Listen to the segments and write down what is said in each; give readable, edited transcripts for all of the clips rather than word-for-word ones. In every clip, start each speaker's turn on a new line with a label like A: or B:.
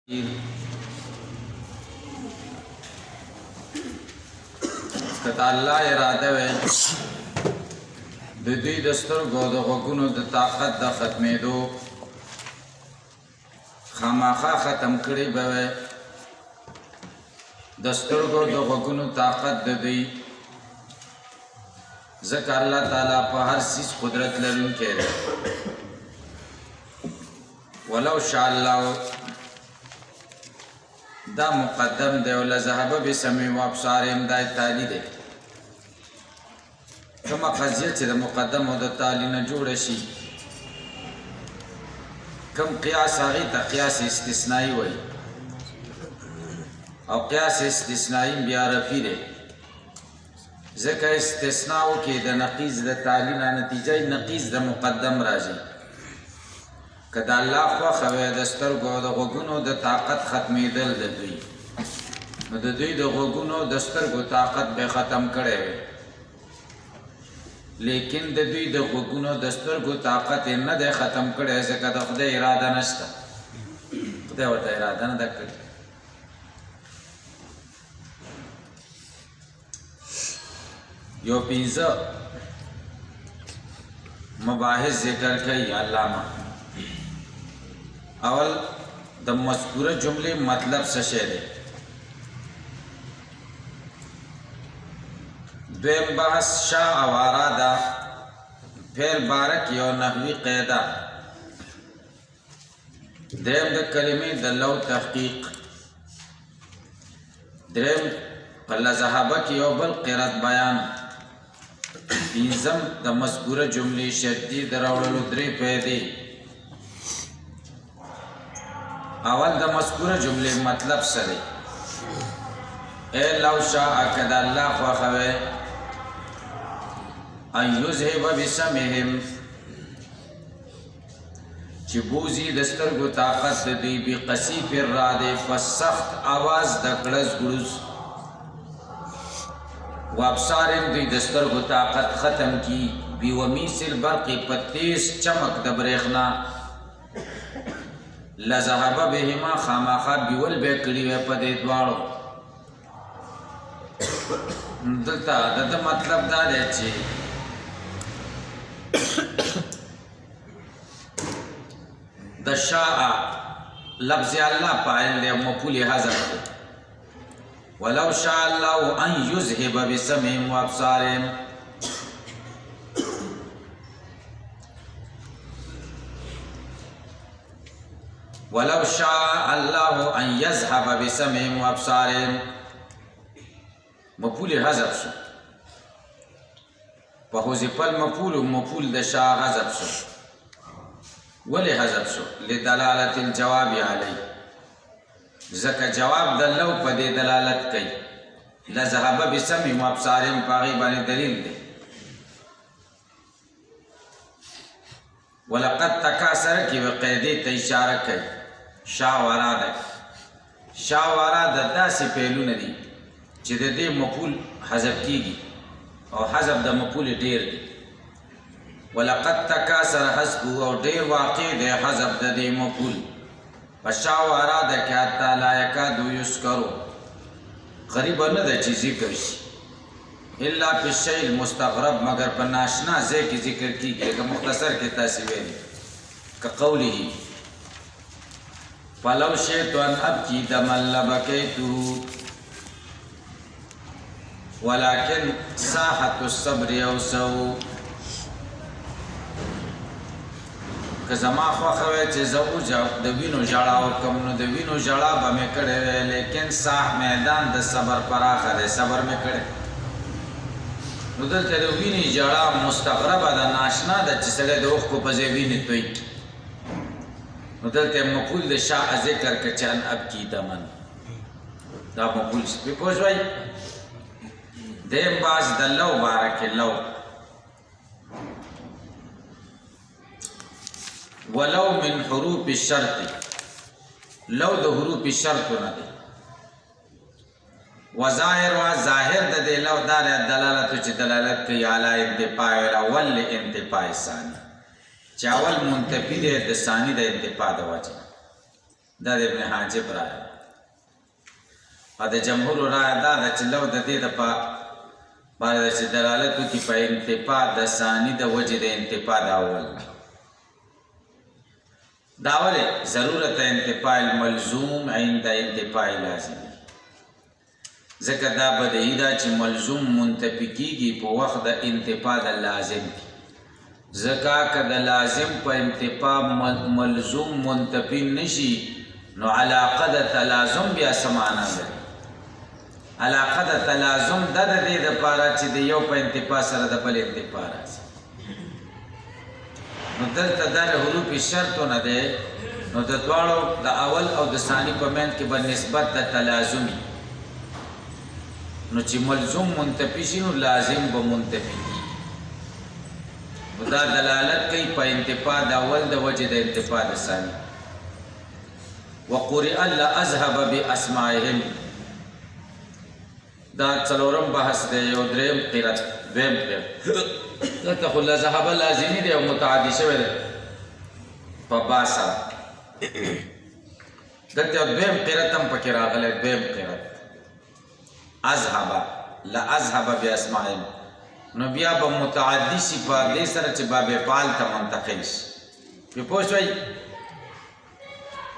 A: کته الله اراده وي د دوی د سترګو د غوږونو د طاقت د ختمېدو خامخا ختم کړی به وي د سترګو د غوږونو طاقت د دوی ځکه الله تعالی په هر څیز قدرت لرونکی دی ولو شاء الله دا مقدم دی ولذهب بسمعهم وابصارهم دا تالی دی کومه قضیه چې د مقدم او د تالی نه جوړه شي کوم قیاس هغې ته قیاس استثنایی وایي او قیاس استثنایی بیا رفي دی ځکه استثناء وکړي د نقیض د تالی نه نتیجه نقیض د مقدم راځي که د الله خوښه وی د سترګو او د غوږونو د طاقت ختمېدل د دوی نو د دوی د غوږونو د سترګو طاقت به ختم کړی وی لیکن د دوی د غوږونو د سترګو طاقت یې نه دی ختم کړی ځکه د خدای اراده نشته خدای ورته اراده نه ده کړې یو پنځه مباحث ذکر کوي علامه اول د مذکوره جمله مطلب څه شی دی دویم بحث شاء او اراده فعل بارک یو نحوی قاعده دریم د کلمې د لو تحقیق دریم په لذهبه کې یو بل قرات بیان پنځم د مذکوره جملې شرطي د راوړلو درې فائدې اول د مذکوره جمله مطلب سره اے لو شاء کد الله خوښه وی ان یذهب بسمعهم چې بوزي د سترګو طاقت د دوی بقصیف الرعد فسخت आवाज د کړز ګړز وابصارهم دوی د سترګو طاقت ختم کی بومیس البرق په تیز چمک د برېښنا لذهب بهما خامخا بیول به کړي وي په دې دواړو دلته د مطلب دا دی چې د شاء لفظ الله فاعل له مفعول حذف ولو شاء الله ان يذهب بسمعهم وابصارهم ولو شاء الله ان يذهب بسمعهم وابصارهم مفعول حذف شو په حذف المفعول مفعول د شاء حذف شو ولې حذف شو لدلالة الجواب علیه ځکه جواب د لو په دې دلالت کوي لذهب بسمعهم وابصارهم په هغې باندې دلیل دی ولقد تکاثر کې قاعدې ته اشاره کوي شاء و اراده شاء و اراده داسې فعلونه دي چې د دې مفعول حذف کیږي او حذف د مفعول ډیر دی ولقد تکاثر حذفه او ډیر واقع دی حذف د دې مفعول په شاء و اراده کې حتی لا یکاد یذکروا غریب نه ده چې ذکر شي الا بالشیء المستغرب مگر په ناشنا ځای کې ذکر کیږي لکه مختصر کې تاسې ویلي كقوله فلو شئت ان ابكي دما لبكيته ولكن ساحة الصبر اوسع که زما خوښه وی چې زه د وینو ژړا وکړم نو د وینو ژړا به مې کړې وی لیکن ساح میدان د صبر پراخه دی صبر مې کړی نو دلته د وینې ژړا مستغربه ده ناشنا ده چې سړی د اوښکو په ځای وینې توی نو دلته مفعول د شاء ذکر که چې ان ابکي دمن دا مفعول پې پوه شوئ دیم باز د لو بارکې لو ولو من حروف الشرط لو د حروف شرطونه دی وظاهر و ظاهر د دې لو دا دلالت چې دلالت کوي علی انتفاع الاول انتفاع ثانی چې اول منتفی دی د ثانی د انتفاع د وجه دا د ابن حاجب رایه او د جمهور رایه دا ده چې لو د دې دپاره ده چې دلالت وکړي په انتفاع د ثاني د وجې د انتفاع د اول دا ولې ضرورت انتفاع الملزوم عند انتفاع لازم ځکه دا بدیهي ده چې ملزوم منتفي کېږي په وخت د انتفاع د لازم کې ځکه که د لازم په انتفاع ملزوم منتفي نشي نو علاقه د تلازم بیا څه معنا لري علاقه د تلازم دا د دې دپاره چې د یو په انتفاع سره د بل انتفاع راځي نو دلته دا د حروف شرطونه دی نو د دواړو د اول او د ثاني په منځ کې به نسبت د تلازمي نو چې ملزوم منتفي شي نو لازم به منتفي کېږي نو دا دلالت کوي په انتفاع د اول د وجې د انتفاع د ثاني وقرئ لأذهب بأسمائهم دا څلورم بحث دی یو دریم قرت دویم قرت دلته خو لذهب لازمي دی او متعدي شوی دی په با سره دلته دویم قرت هم پکې راغلی دویم قرت اذهب لأذهب بأسمائهم نو بیا به متعدي شي په دې سره چې باب فعل ته منتقل شي پې پوه شوئ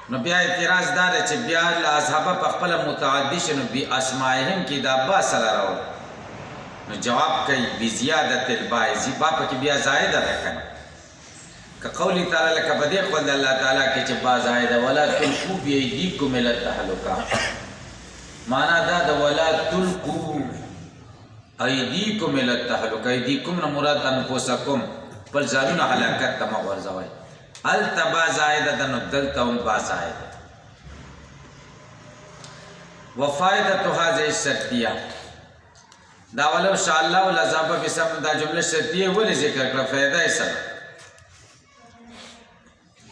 A: نو بیا اعتراض دا دی چې بیا لأذهب په خپله متعدي شي نو بأسمائهم کې دا با سره راوړي نو جواب کوي بزیادت الباء با پکې بیا زائده ده که نه که قولی تعالی لکه په دې خپل د الله تعالی کې چې با زائده ولا تلقوا بأیدیکم الی التهلکه معنا دا د ولا تلقوا ایدیکم الی التهلکه ایدیکم نه مراد انفسکم خپل ځانونه هلاکت ته مه غورځوئ هلته با زائده ده نو دلته هم با زائده وفائدة هذه الشرطیه دا ولو شاء الله لذهب بسم دا جمله شرطیه ولې ذکر کړه فایده یې سره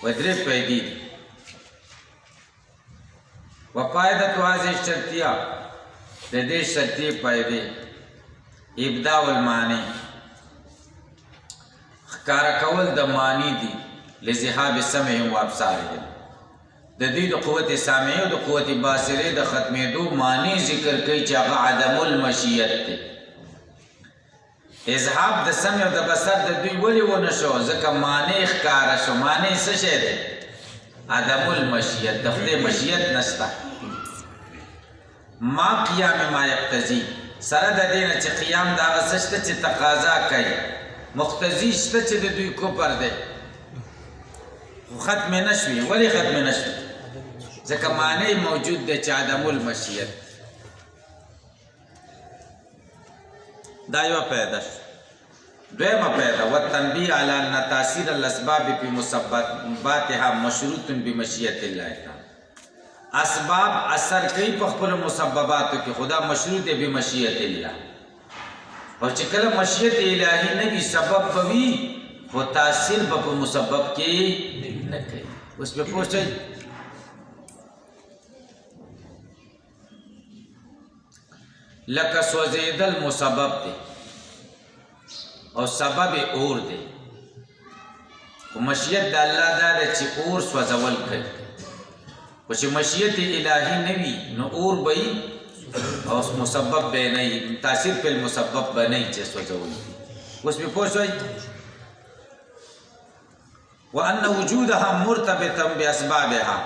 A: ودرې فایدې دي وفائدة هذه الشرطیه د دې شرطیه فایدې ابداء المعنی ښکاره کول د معنی دي لذهاب سمعهم وابصارهم د دې د قوت سامعه او د قوت باصره د ختمېدو معنی ذکر کوي چې هغه عدم المشیت دی اذهاب د سمع او د بصر د دوی ولې ونه شو ځکه معنی ښکاره شو معنی څه شی دی عدم المشیت د خدای مشیت نشته ما قیام ما یقتضي سره د دې نه چې قیام د هغه څه شته چې تقاضا کوي مقتضي شته چې د دوی کفر دی خو ختم نشوي ولې ختم نشوي ځکه معنی موجود دی چې عدم المشیت دا یوه پیدا شو دویمه پیدا والتنبیه علی ان تاثیر الاسباب فی مسبباتها مشروط بمشیت الله تعالی اسباب اثر کوي په خپلو مسبباتو کې خدا مشروط دی بمشیت الله او چې کله مشیت الهی نه وي سبب به وي خو تاثیر به په مسبب کې نه کوي اوس به پوه شئ لکه سوځېدل مسبب دی او سبب اور دی خو مشیت د الله دا ده چې اور سوځول کوي خو چې مشیت الهی نه وي نو اور به وي او مسبب به نه وي تاثیر په المسبب به نه وي چې سوځول اوس به پوه شئ وأن وجودها مرتبطا بأسبابها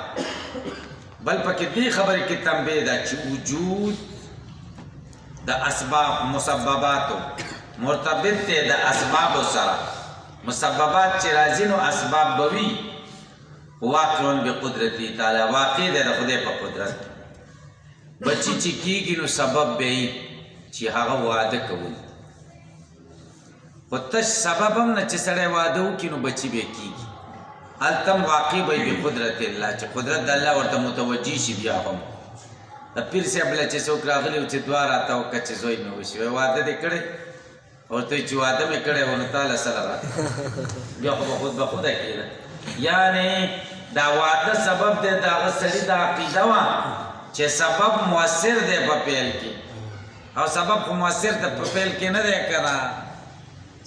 A: بل پکې دې خبرې کې تنبیه ده چې وجود د اسباب مسبباتو مرتبط دی د اسبابو سره مسببات چې راځي نو اسباب به وي واقع بقدرته تعالی واقع دی د خدای په قدرت بچی چې کېږي نو سبب به وي چې هغه واده کوي خو تش سبب هم نه چې سړی واده وکړي نو بچي به کېږي هلته واقع به وي بقدرت الله چې قدرت د الله ورته متوجه شي بیا هم د پیر صاحب له چې څوک راغلی و چې دوه راته وکړه چې زوی مې وشي واده دې کړی ورته وایي چې واده مې کړی و نو تا له سره راته بیا خو به خود به خوده کېده یعنې دا واده سبب دی د هغه سړي د عقیده وه چې سبب مؤثر دی په پیل کې او سبب خو مؤثر د په پیل کې نه دی که نه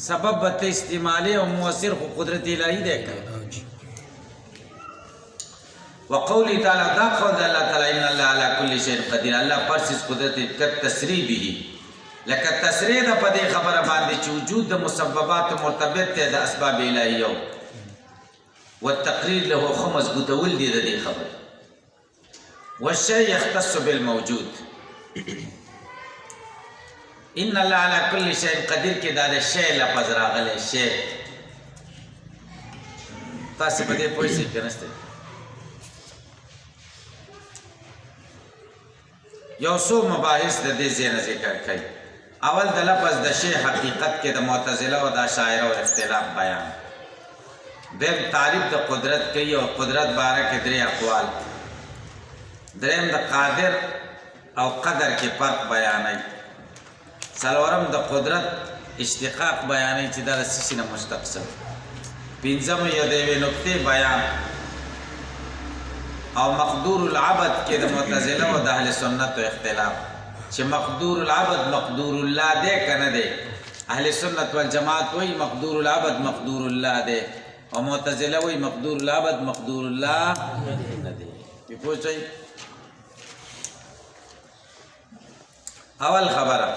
A: سبب به ته استعمالي او مؤثر خو قدرت الهي دی که وقولی تعالی دا قول دا اللہ تعالی ان اللہ علی کل شیء قدیر اللہ پرسیز قدرت کت تسریع به لکه تسریع دا پا دی خبر باندې چې وجود دا مسببات مرتبط تے دا اسباب الہیو والتقریر له خمس گتول دی دا دی خبر والشیء یختص بالموجود ان اللہ علی کل شیء قدیر کی دا شیء لفظ راغلے شیء تاسی پا دی پویسی کنستے یو سو مباحث د دې ځای نه ذکر کوي اول د لفظ د شی حقیقت کې د معتزله او د اشاعره او اختلاف بیان دیم تعریف د قدرت کوي او قدرت باره کې درې اقوال دریم د قادر او قدر کې فرق بیانوي څلورم د قدرت اشتقاق بیانوي چې دا د څه شي نه مشتق څه پنځم یو د یوې نقطې بیان او مقدور العبد کې د معتزله او د اهل سنت اختلاف چې مقدور العبد مقدور الله دی کنه دی اهل سنت والجماعت وی مقدور العبد مقدور الله دی او معتزله وی مقدور العبد مقدور الله نه دی په پوښتنه اول خبره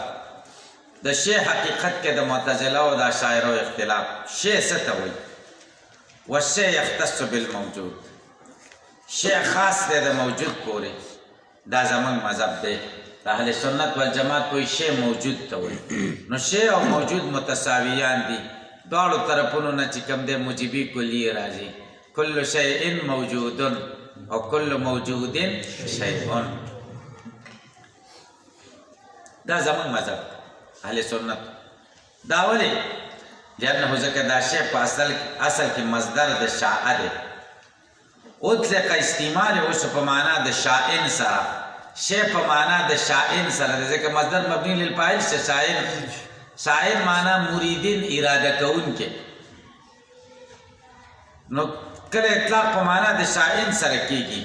A: د شی حقیقت کې د معتزله او د اشاعره اختلاف شی څه ته وی والشی یختص بالموجود شی خاص دی د موجود پورې دا زمون مذهب دی د اهل سنت والجماعت کوئی شی موجود ته وایي نو شی او موجود متساویان دي دواړو طرفونو نه چې کوم دی موجبي کلیه راځي کل شیء موجود او کل موجود شیء دا زمون مذهب اهل سنت دا ولې لأنه ځکه دا شی په اصل کې مصدر د شاء دی اطلق استعمال اوس په معنا د شائن سره شی په معنا د شائن سره ځکه مصدر مبني للفاعل شائن شائن معنا مریدین اراده کوونکې نو کله اطلاق په معنا د شائن سره کیږي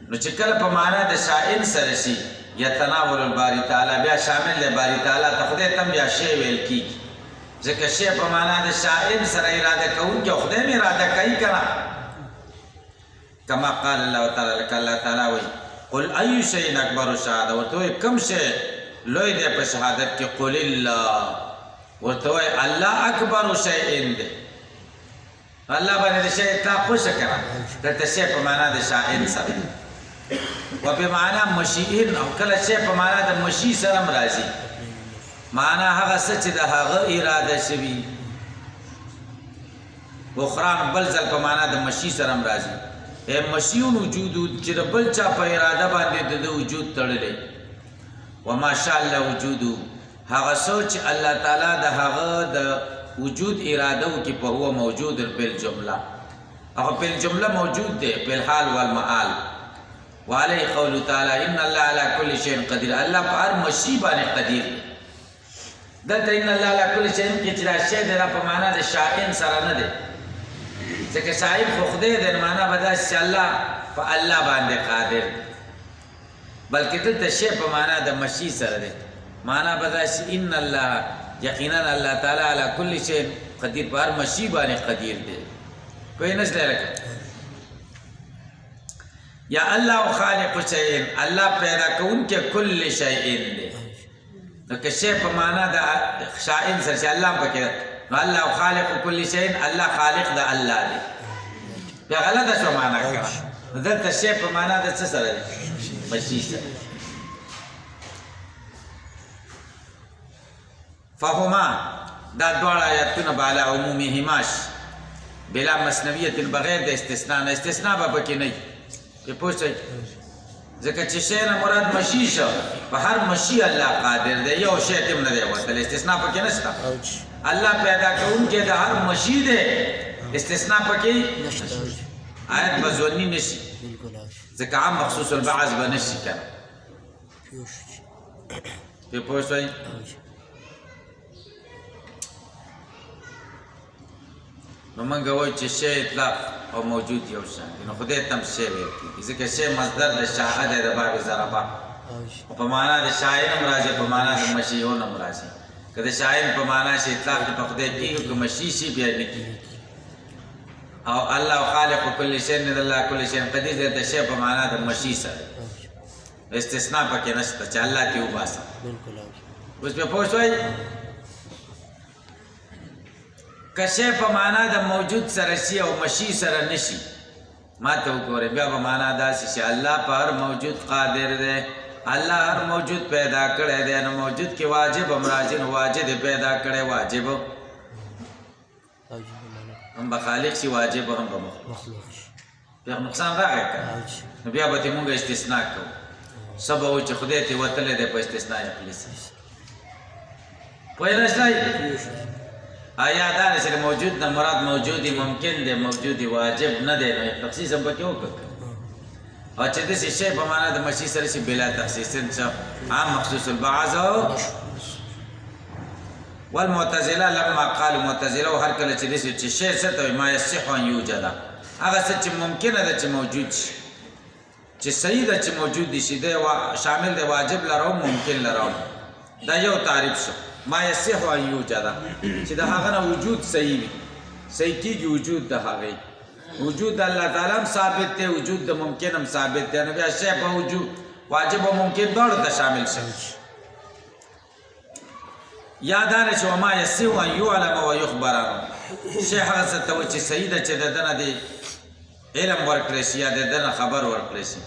A: نو چې کله په معنا د شائن سره شي یتناول الباری تعالی بیا شامل دی باری تعالی ته خدای تم بیا شی ویل کیږي ځکه شی په معنا د شائن سره اراده کوونکې خدای مې اراده کوي کنه كما قال الله تعالى لك الله تعالى وي قل اي شيء اكبر شهاده ورته کم شی لوی دی په شهادت کې قل الله ورته الله اکبر شیء دی الله باندې شی تا خوش کړه دته شی په معنا د شائن سره و په معنا مشیئن او کله شی په معنا د مشی سره راځي معنا هغه څه چې د هغه اراده شوی بخران بل ځل په معنا د مشی سره راځي مشیون وجود چې بل چا په اراده باندې د وجود تړلې و ماشاء الله وجود هغه سوچ الله تعالی د هغه د وجود اراده او کې په هو موجود بالجمله هغه بالجمله موجود دی په الحال والمآل وعليه قول تعالی ان الله على كل شيء قدير الله په هر مشی باندې قدیر دی دلته ان الله على كل شيء کې چې راشي د په معنا د شائن سره نه دی ځکه صاحب خو خدای د معنا بدل چې الله په الله باندې قادر بلکې دلته شی په معنا د مشی سره دی معنا بدل چې ان الله یقینا الله تعالی علی کل شیء قدیر پر مشی باندې قدیر دی کوئی نشته لکه یا الله خالق شیء الله پیدا کونکي کل شیء دی نو که شی په معنا د شائن سره الله پکې الله خالق كل شيء الله خالق ده الله دی بیا غلطه شو معنا کړه دلته شی په معنا د څه سره مشی سره فهما دا دواړه آیاتونه بالا عمومهماش بلا مسنویت بغیر د استثناء نه استثناء به پکې نه وي پوښتنه ځکه چې شی نه مراد مشی شو په هر مشی الله قادر دی یو شی تم نه دی وته استثناء پکې نشته الله پیدا کوونکی د هر مشی دی استثناء پکې نشته آیت بزونی نشي ځکه عام مخصوص البعض به نشي کنه په پوښتنه نو موږ وایو چې شی اطلاق او موجود یو شان دي نو خدای تم شی ویل کېږي ځکه شی مصدر د شاهد د باب ضربه او په معنا د شاعر هم راځي په معنا د مشیون هم راځي که د شاعر په معنا شي اطلاق په خدای کېږي که مشي شي بیا نه کېږي او الله خالق كل شيء نه الله كل شيء قدير د شی په معنا د مشی سره استثناء پکې نشته چې الله ته وباسه
B: بالکل
A: اوس په پوښتوي کشه په معنا د موجود سره شي او مشی سره نشي ما ته وګوره بیا په معنا داسې چې الله په هر موجود قادر دی الله هر موجود پیدا کړی دی نو موجود کې واجب هم راځي نو واجب پیدا کړی واجب هم به خالق شي واجب هم به
B: مخلوق شي
A: بیا نقصان راغی که نو بیا به موږ استثناء کوو سبا و چې خدای ته وتلی دی په استثناء عقلي سره پوه نه شئ آیا دا چې موجود نه مراد موجودی ممکن دی موجودی واجب نه دی نو تخصیص هم پکې وکړه او چې داسې شی په معنا د مشي سره شي بلا تخصیص عام مخصوص البعض والمعتزله لما قالوا معتزله هر کله چې داسې چې شی څه ته ما یصح ان یوجد هغه څه چې ممکنه ده چې موجود شي چې صحیح ده چې موجود دي شي دی شامل دی واجب لرو ممکن لرو دا یو تعریف شو ما یصح ان یوجد چې د هغه نه وجود صحیح وي صحیح کېږي وجود د هغې وجود الله تعالی هم ثابت دی وجود د ممکن هم ثابت دی نو بیا شی په وجود واجب او ممکن دواړو ته شامل شي یا دا چې وما یصح ان یعلم و یخبر شی هغه څه ته وایي چې صحیح ده چې د ده نه دی علم ورکړی شي یا د ده نه خبر ورکړی شي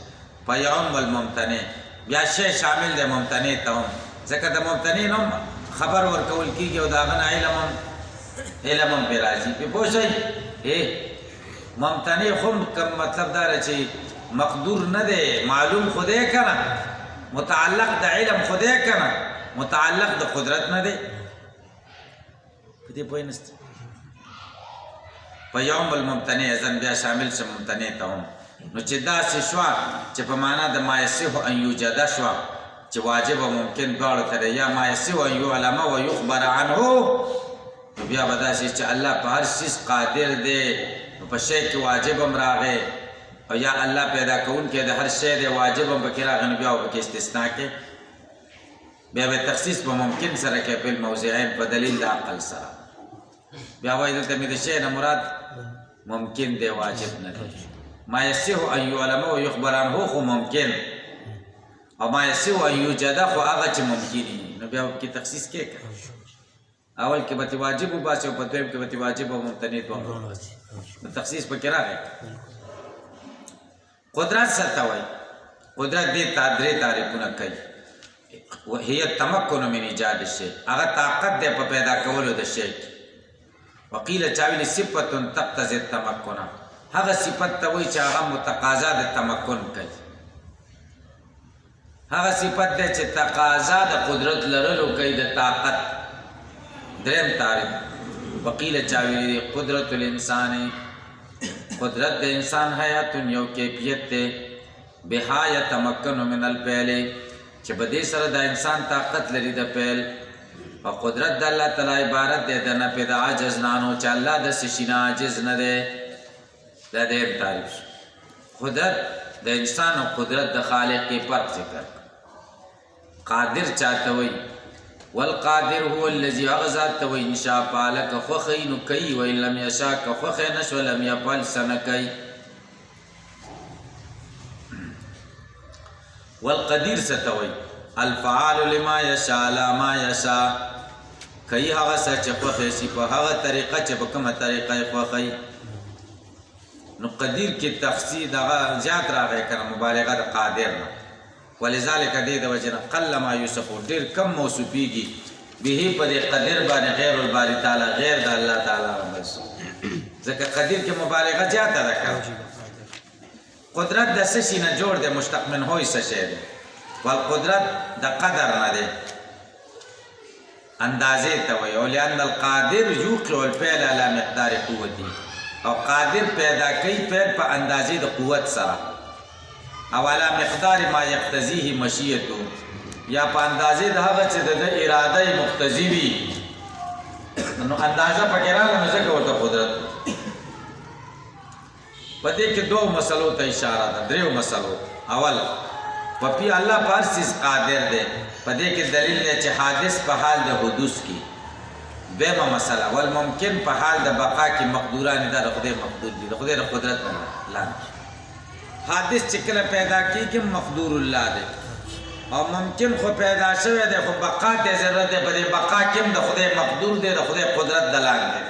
A: فیعم الممتنع بیا شی شامل دی ممتنع ته هم ځکه د ممتنع نه هم خبر ورکول کېږي او د هغه نه علم هم پرې راځي پې پوه شئ ممتنع خو مطلب دا دی چې مقدور نه دی معلوم خو دی که نه متعلق د علم خو دی که نه متعلق د قدرت نه دی په دې پوه نهسته په یوم الممتنع ځن بیا شامل شه ممتنع ته هم نو چې داسې شوه چې په معنا د ما یصح ان یوجده شوه چې واجب او ممکن دواړو ته دی یا ما یصح ان یعلم و یخبر عنه نو بیا به داسې چې الله په هر څیز قادر دی نو په شی کې واجب هم راغی او یا الله پیدا کوونکی د هر شی دی واجب هم پکې راغی نو بیا به پکې استثناء کې بیا به تخصیص په ممکن سره کې په الموضعین په دلیل د عقل سره بیا وایي دلته مې د شی نه مراد ممکن دی واجب نه دی ما یصح ان یعلم و یخبر عنه خو ممکن او ما یصح ان یوجد خو هغه چې ممکن نو بیا پکې تخصیص کې اول کې به واجب وباسي او په دویم کې به واجب او ممتنع دوه نو تخصیص پکې راغی قدرت څه ته وایي قدرت دې درې تعریفونه کوي وهي التمكن من ایجاد الشیء هغه طاقت دی په پیدا کولو د شی وقیل چاویل صفت تقتضي التمكن هغه صفت ته وایي چې هغه متقاضا د تمکن کوي هغه صفت دی چې تقاضا د قدرت لرلو کوي د طاقت دریم تعریف وقیل چاویل قدرت الانسان قدرت د انسان حیات یو کیفیت دی بها یتمکن من الفعل چې په دې سره د انسان طاقت لري د فعل او قدرت د الله تعالی عبارت دی د نه پیدا عاجز نانو چې الله د څه شي نه عاجز نه دی دا دریم تعریف قدرت د انسان او قدرت د خالق کې فرق ذکر قادر چاته وایي والقادر هو الذي اغذات تو ان شاء فعلك خخين كي وان لم يشاء خخنش ولم يفعل سنكي والقدير ستوي الفعال لما يشاء لا ما يشاء كي هغه سچ خخي سي په هغه طریقه چې په کومه طریقه خخي نو قدیر کې تفسیر دغه زیات راغی کنه مبالغه د قادر نه ولذلك دې د وجنه قل ما یوسف ډیر کم موصوفیږي به په دې قدر باندې غیر الباری تعالی غیر د الله تعالی بس ځکه قدیر کې مبالغه زیاته ده قدرت د څه شي نه جوړ دی مشتق من هو څه شی دی والقدرت د قدر نه دی اندازې ته وایي او لأن القادر یوقع الفعل على مقدار قوته او قادر پیدا کوي فعل په اندازې د قوت سره او علا مقدار ما یقتضیه مشیته یا په اندازې د هغه چې د اراده مقتضی وي نو اندازه پکې راغله نو ځکه ورته قدرت په دې کې دوه مسلو ته اشاره ده دریو مسلو اول په الله پارسیز قادر دی په دې کې دلیل دی چې حادث په حال د حدوث کې دویمه مسله والممکن په حال د بقا کې مقدوران دا د خدای مقدور دي د خدای د قدرت نه لاندې حادث چې کله پیدا کېږي مقدور الله دی او ممکن خو پیدا شوی دی خو بقا ته ضرورت دی په دې بقا کې هم د خدای مقدور دی د خدای قدرت د لاندې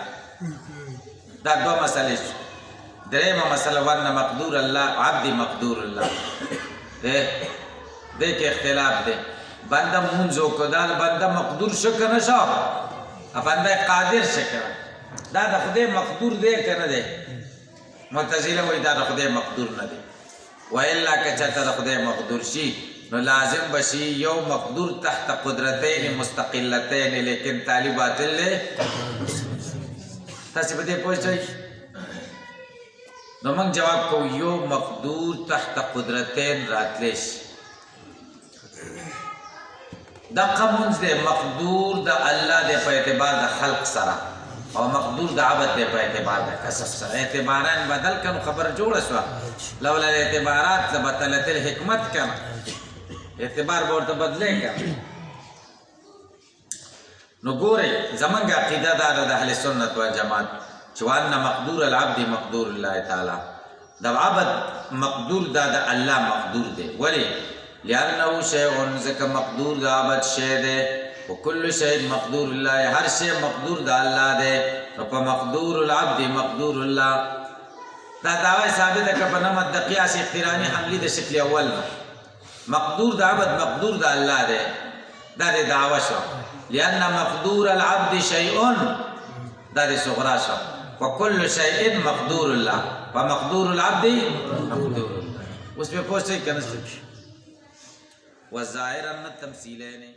A: دا دوه مسلې شو درېیمه مسله ورنه مقدور الله عبد مقدور الله دې کې اختلاف دی بنده مونځ وکړو دا بنده مقدور شو که نه شو بنده قادر شو که دا د خدای مقدور دی که نه دی معتزله وایي دا د خدای مقدور نه دی والا که چېرته د خدای مقدور شي نو لازم بشي یو مقدور تحت قدرتین مستقلتین لیکن تالی باطل دی تاسې په دې پوه شئ نو موږ جواب کوو یو مقدور تحت قدرتین راتلی شي دقه مونځ دی مقدور د الله دی په اعتبار د خلق سره او مقدور د عبد دی په اعتبار د کسب سره اعتباران بدل کنو خبر جوړه شوه لولا الاعتبارات لبطلت الحکمت کنه اعتبار به ورته بدلی کنه نو ګورئ زمونږ عقیده دا ده د اهل سنت والجماعت چې وان مقدور العبد مقدور الله تعالی د عبد مقدور دا د الله مقدور دی ولې لأنه شيء ځکه مقدور د عبد شی دی وكل شيء مقدور الله هر شی مقدور د الله دی نو په مقدور العبد مقدور الله دا دعوه ثابته که په نمط د قیاس اقترانی حملی د شکل اول مقدور د عبد مقدور د الله دی دا د دعوه شو لأن مقدور العبد شيء دا د صغرا شو وكل شيء مقدور الله ومقدور العبد مقدور الله اوس په پوښتنه کې کنه والظاهر ان التمثيلين